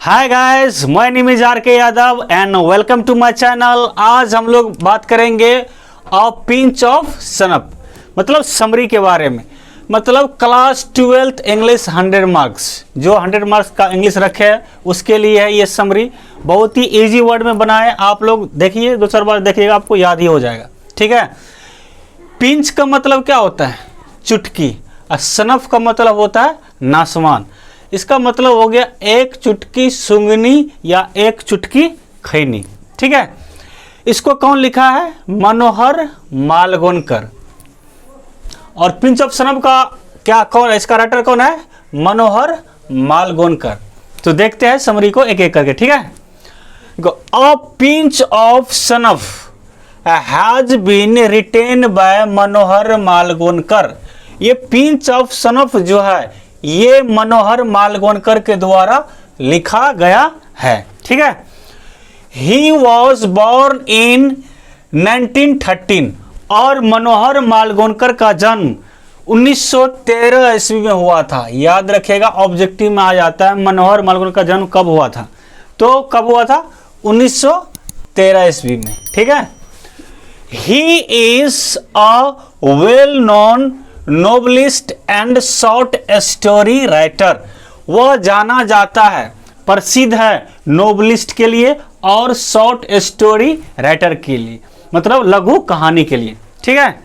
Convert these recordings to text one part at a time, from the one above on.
Hi guys, my name is R K Yadav and welcome to my channel. आज हम लोग बात करेंगे ऑफ पिंच ऑफ सनअप, मतलब समरी के बारे में। मतलब क्लास 12th इंग्लिश 100 मार्क्स, जो 100 मार्क्स का इंग्लिश रखे है उसके लिए है ये समरी। बहुत ही इजी वर्ड में बना है, आप लोग देखिए, दो चार बार देखिएगा आपको याद ही हो जाएगा। ठीक है। पिंच का मतलब क्या होता है? चुटकी। और सनफ का मतलब होता है नासमान। इसका मतलब हो गया एक चुटकी सूंघनी या एक चुटकी खैनी। ठीक है। इसको कौन लिखा है? मनोहर मालगोनकर। और पिंच ऑफ सनफ का क्या कौन, इसका राइटर कौन है? मनोहर मालगोनकर। तो देखते हैं समरी को एक एक करके। ठीक है। A pinch of snuff has been written by Manohar Malgonkar. ये पिंच ऑफ सनफ जो है ये मनोहर मालगोनकर के द्वारा लिखा गया है। ठीक है। ही वॉज बॉर्न इन 1913 और मनोहर मालगोनकर का जन्म 1913 ईस्वी में हुआ था। याद रखिएगा, ऑब्जेक्टिव में आ जाता है मनोहर मालगोनकर का जन्म कब हुआ था। तो कब हुआ था? 1913 ईस्वी में। ठीक है। He is a well known novelist and short story writer. वह जाना जाता है, प्रसिद्ध है नोबलिस्ट के लिए और शॉर्ट स्टोरी राइटर के लिए, मतलब लघु कहानी के लिए। ठीक है।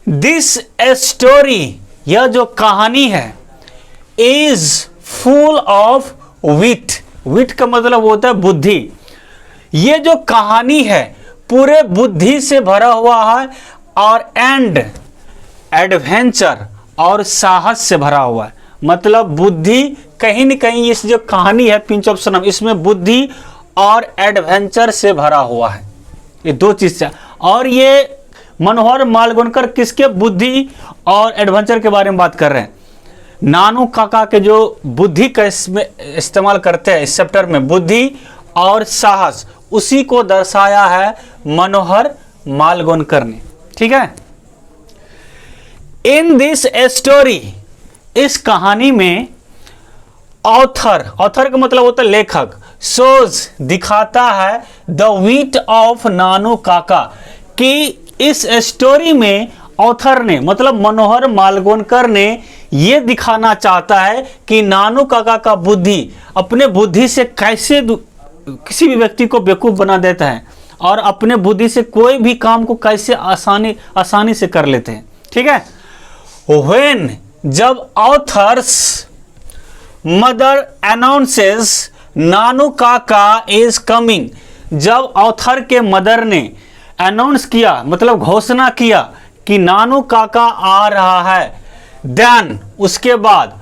दिस स्टोरी, यह जो कहानी है, इज फुल ऑफ विट। विट का मतलब होता है बुद्धि। ये जो कहानी है पूरे बुद्धि से भरा हुआ है और एंड एडवेंचर और साहस से भरा हुआ है। मतलब बुद्धि कहीं न कहीं, इस जो कहानी है पिंच ऑफ सनफ, इसमें बुद्धि और एडवेंचर से भरा हुआ है। ये दो चीज से। और ये मनोहर मालगोनकर किसके बुद्धि और एडवेंचर के बारे में बात कर रहे हैं? नानू काका के जो बुद्धि का इसमें इस्तेमाल करते हैं इस चैप्टर में, बुद्धि और साहस, उसी को दर्शाया है मनोहर मालगोनकर ने। ठीक है। इन दिस स्टोरी, इस कहानी में ऑथर का मतलब होता है लेखक, शोज दिखाता है द विट ऑफ नानू काका, कि इस स्टोरी में ऑथर ने मतलब मनोहर मालगोनकर ने यह दिखाना चाहता है कि नानू काका का बुद्धि, अपने बुद्धि से कैसे किसी भी व्यक्ति को बेवकूफ बना देता है और अपने बुद्धि से कोई भी काम को कैसे आसानी से कर लेते हैं। ठीक है। When, जब ऑथर्स मदर अनाउंसेस नानू काका इज कमिंग, जब ऑथर के मदर ने अनाउंस किया, मतलब घोषणा किया कि नानू काका आ रहा है, देन उसके बाद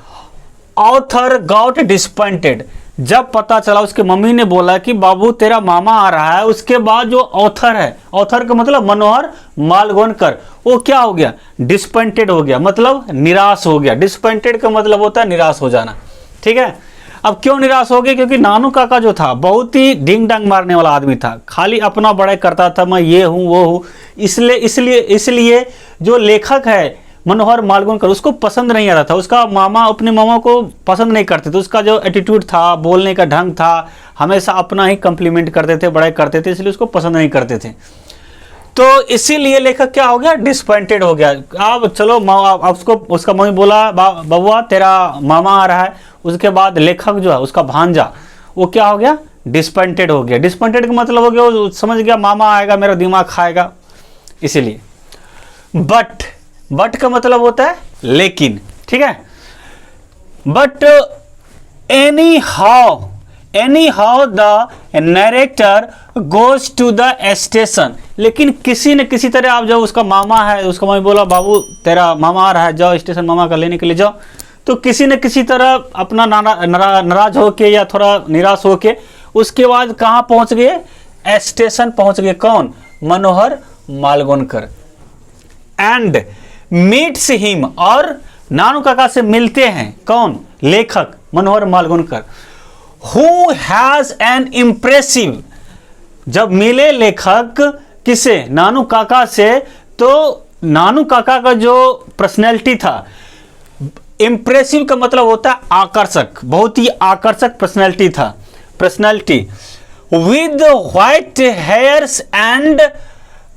ऑथर गॉट डिसअपॉइंटेड। जब पता चला, उसके मम्मी ने बोला कि बाबू तेरा मामा आ रहा है, उसके बाद जो ऑथर है, ऑथर का मतलब मनोहर मालगोनकर, वो क्या हो गया? डिसअपॉइंटेड हो गया, मतलब निराश हो गया। डिसअपॉइंटेड का मतलब होता है निराश हो जाना। ठीक है। अब क्यों निराश हो गया? क्योंकि नानू काका जो था बहुत ही डिंग डंग मारने वाला आदमी था, खाली अपना बड़ाई करता था, मैं ये हूँ वो हूँ। इसलिए जो लेखक है मनोहर मालगोनकर, उसको पसंद नहीं आ रहा था। उसका मामा अपने मामा को पसंद नहीं करते थे। उसका जो एटीट्यूड था, बोलने का ढंग था, हमेशा अपना ही कम्प्लीमेंट करते थे, बड़ाई करते थे, इसलिए उसको पसंद नहीं करते थे। तो इसीलिए लेखक क्या हो गया? डिसअपॉइंटेड हो गया। अब चलो, उसको उसका मम्मी बोला बबुआ तेरा मामा आ रहा है, उसके बाद लेखक जो है उसका भांजा, वो क्या हो गया? डिसअपॉइंटेड हो गया। डिसअपॉइंटेड का मतलब हो गया वो समझ गया मामा आएगा मेरा दिमाग खाएगा, इसीलिए। बट का मतलब होता है लेकिन। ठीक है। But anyhow the narrator goes to the station. लेकिन किसी न किसी तरह, आप जब उसका मामा है, उसका मम्मी बोला बाबू तेरा मामा आ रहा है, जाओ स्टेशन मामा का लेने के लिए जाओ, तो किसी न किसी तरह अपना नाराज होके या थोड़ा निराश होके उसके बाद कहाँ पहुंच गए? स्टेशन पहुंच गए। कौन? मनोहर मालगोनकर। एंड मीट्स हिम, और नानू काका से मिलते हैं। कौन? लेखक मनोहर Malgonkar. Who has an impressive, जब मिले लेखक किसे? नानू काका से, तो नानू काका का जो पर्सनैलिटी था, इम्प्रेसिव का मतलब होता है आकर्षक, बहुत ही आकर्षक पर्सनैलिटी था, personality with white hairs and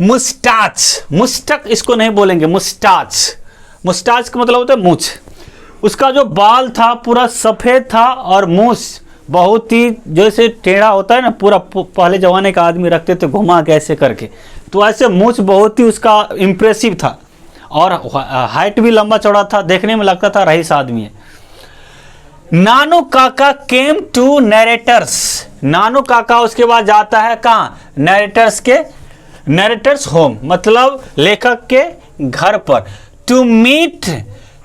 moustache. मुस्टक इसको नहीं बोलेंगे, मुस्टाच, मुस्टाच का मतलब होता है मूछ। उसका जो बाल था पूरा सफ़ेद था और मूछ बहुत ही जैसे टेढ़ा होता है ना, पूरा पहले जमाने का आदमी रखते थे घुमा के ऐसे करके, तो ऐसे मूछ बहुत ही उसका इम्प्रेसिव था और हाइट भी लंबा चौड़ा था, देखने में लगता था रईस आदमी है। नानू काका केम टू नरेटर्स। नानू काका उसके बाद जाता है कहाँ, नरेटर्स के, नरेटर्स होम मतलब लेखक के घर पर, टू मीट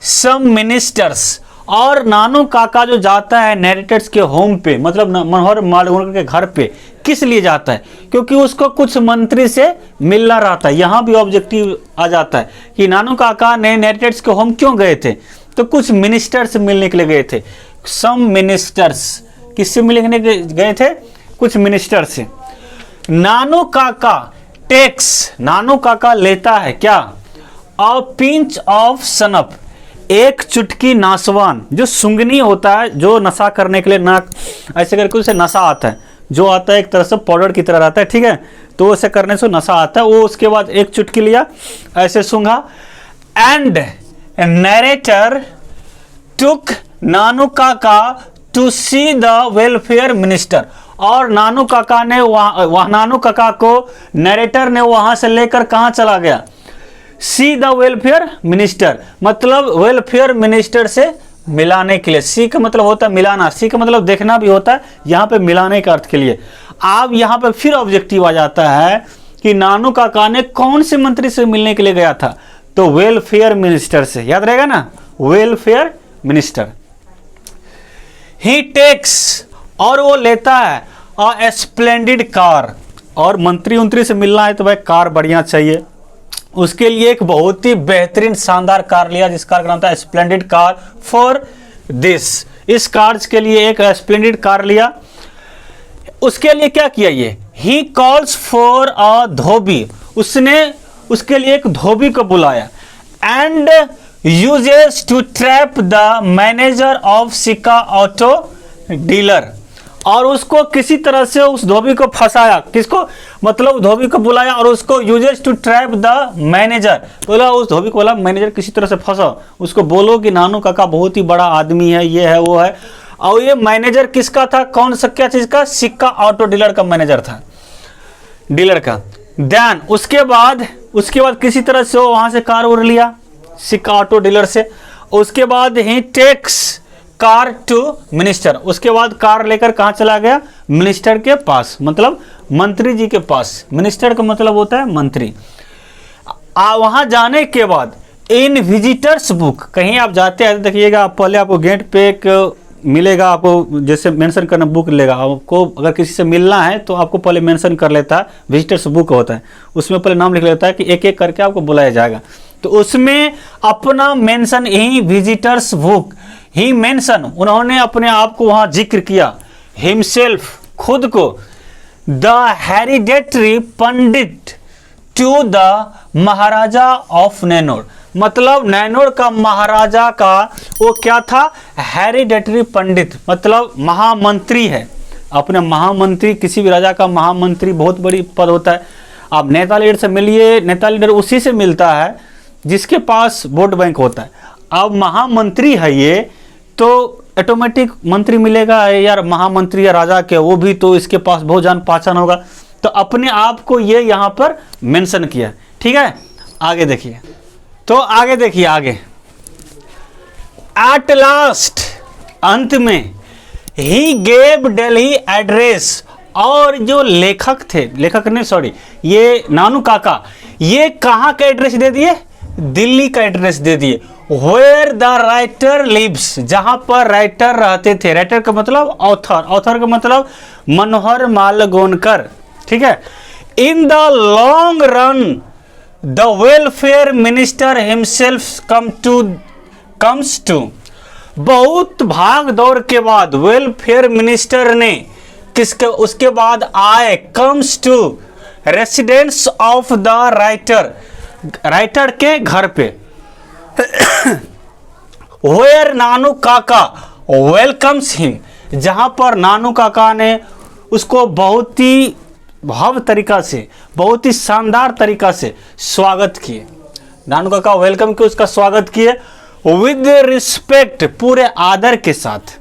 सम मिनिस्टर्स। और नानू काका जो जाता है नरेटर्स के होम पे मतलब मनोहर मालगुणकर के घर पे, किस लिए जाता है, क्योंकि उसको कुछ मंत्री से मिलना रहता है। यहाँ भी ऑब्जेक्टिव आ जाता है कि नानू काका ने नरेटर्स के होम क्यों गए थे, तो कुछ मिनिस्टर से मिलने के लिए गए थे। सम मिनिस्टर्स, किससे मिलने गए थे, कुछ मिनिस्टर से। नानू काका टेक्स, नानू काका लेता है क्या, अ पिंच ऑफ सनप, एक चुटकी नासवान, जो सुंगनी होता है जो नशा करने के लिए नाक ऐसे करके उसे नशा आता है, जो आता है एक तरह से पाउडर की तरह आता है, ठीक है, तो उसे करने से नशा आता है। वो उसके बाद एक चुटकी लिया ऐसे सूंघा। And narrator took Nanu Kaka to see the welfare minister. और नानू काका ने वहाँ नानू काका को नरेटर ने वहाँ से लेकर कहाँ चला गया, सी द वेलफेयर मिनिस्टर, मतलब वेलफेयर मिनिस्टर से मिलाने के लिए। सी का मतलब होता है मिलाना, सी का मतलब देखना भी होता है, यहाँ पे मिलाने के अर्थ के लिए। अब यहाँ पे फिर ऑब्जेक्टिव आ जाता है कि नानू काका ने कौन से मंत्री से मिलने के लिए गया था, तो वेलफेयर मिनिस्टर से, याद रहेगा ना, वेलफेयर मिनिस्टर। ही टेक्स, और वो लेता है अ स्प्लेंडेड कार, और मंत्री उंत्री से मिलना है तो भाई कार बढ़िया चाहिए, उसके लिए एक बहुत ही बेहतरीन शानदार कार लिया, जिस कार का नाम था स्प्लेंडेड कार फॉर दिस। इस कार के लिए एक स्प्लेंडेड कार लिया। उसके लिए क्या किया ये, ही कॉल्स फॉर अ धोबी, उसने उसके लिए एक धोबी को बुलाया। And uses to trap the manager of Sikka auto dealer, और उसको किसी तरह से उस धोबी को फंसाया, किसको, मतलब धोबी को बुलाया और उसको uses to trap the manager, बोला उस धोबी को बोला मैनेजर किसी तरह से फंसा, उसको बोलो कि नानू काका बहुत ही बड़ा आदमी है, ये है वो है। और ये मैनेजर किसका था, कौन सा क्या चीज का, सिक्का ऑटो डीलर का मैनेजर था, डीलर का। देन उसके बाद किसी तरह से वो वहां से कार उड़ लिया सिक्का ऑटो डीलर से। उसके बाद ही टेक्स कार टू मिनिस्टर, उसके बाद कार लेकर कहाँ चला गया, मिनिस्टर के पास, मतलब मंत्री जी के पास। मिनिस्टर का मतलब होता है मंत्री। वहां जाने के बाद इन विजिटर्स बुक, कहीं आप जाते हैं देखिएगा, पहले आपको गेट पे एक मिलेगा, आपको जैसे मेंशन करना बुक लेगा, आपको अगर किसी से मिलना है तो आपको पहले मेंशन कर लेता है, विजिटर्स बुक होता है, उसमें पहले नाम लिख लेता है कि एक एक करके आपको बुलाया जाएगा, तो उसमें अपना मेंशन ही विजिटर्स बुक ही मेंशन, उन्होंने अपने आप को वहां जिक्र किया, हिमसेल्फ खुद को, the hereditary pandit to the Maharaja of Nainore, मतलब नैनोर का महाराजा का वो क्या था, हेरिडेटरी पंडित, मतलब महामंत्री है, अपने महामंत्री, किसी भी राजा का महामंत्री बहुत बड़ी पद होता है। आप नेता लीडर से मिलिए, नेता लीडर उसी से मिलता है जिसके पास वोट बैंक होता है। अब महामंत्री है ये, तो ऑटोमेटिक मंत्री मिलेगा यार, महामंत्री या राजा के, वो भी तो इसके पास बहुत जान पहचान होगा, तो अपने आप को ये यहाँ पर मेंशन किया, ठीक है। आगे देखिए, तो आगे देखिए, आगे एट लास्ट, अंत में, ही गेव दिल्ली एड्रेस, और जो लेखक थे, लेखक ने सॉरी ये नानू काका, ये कहाँ का एड्रेस दे दिए, दिल्ली का एड्रेस दे दिए। वेयर द राइटर लिव्स, जहां पर राइटर रहते थे, राइटर का मतलब ऑथर, ऑथर का मतलब मनोहर मालगुणकर, ठीक है। In the long run the welfare minister himself comes to, बहुत भाग दौड़ के बाद वेलफेयर मिनिस्टर ने किसके उसके बाद आए, comes to residence of the writer, writer के घर पे। वेयर नानू काका वेलकम्स हिम, जहां पर नानू काका ने उसको बहुत ही भव्य तरीका से, बहुत ही शानदार तरीका से स्वागत किए। नानू काका वेलकम किए, उसका स्वागत किए विद रिस्पेक्ट, पूरे आदर के साथ।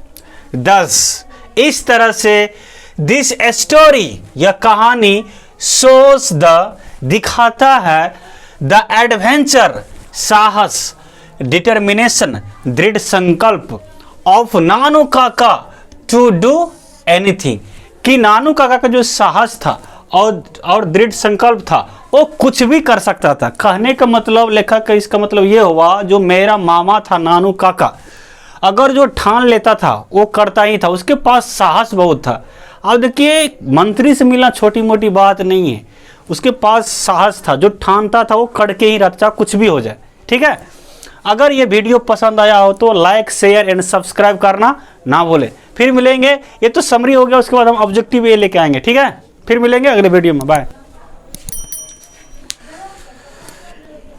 दस, इस तरह से दिस स्टोरी, यह कहानी शोज द, दिखाता है द एडवेंचर, साहस, डिटर्मिनेशन, दृढ़ संकल्प of Nanu Kaka to do anything, कि नानू काका का जो साहस था और दृढ़ संकल्प था, वो कुछ भी कर सकता था। कहने का मतलब, लेखक का इसका मतलब ये हुआ, जो मेरा मामा था नानू काका, अगर जो ठान लेता था वो करता ही था, उसके पास साहस बहुत था। अब देखिए, मंत्री से मिलना छोटी मोटी बात नहीं है, उसके पास साहस था, जो ठानता था वो करके ही रहता, कुछ भी हो जाए। ठीक है, अगर ये वीडियो पसंद आया हो तो लाइक, शेयर एंड सब्सक्राइब करना ना भूले। फिर मिलेंगे, ये तो समरी हो गया, उसके बाद हम ऑब्जेक्टिव ये लेके आएंगे। ठीक है, फिर मिलेंगे अगले वीडियो में, बाय।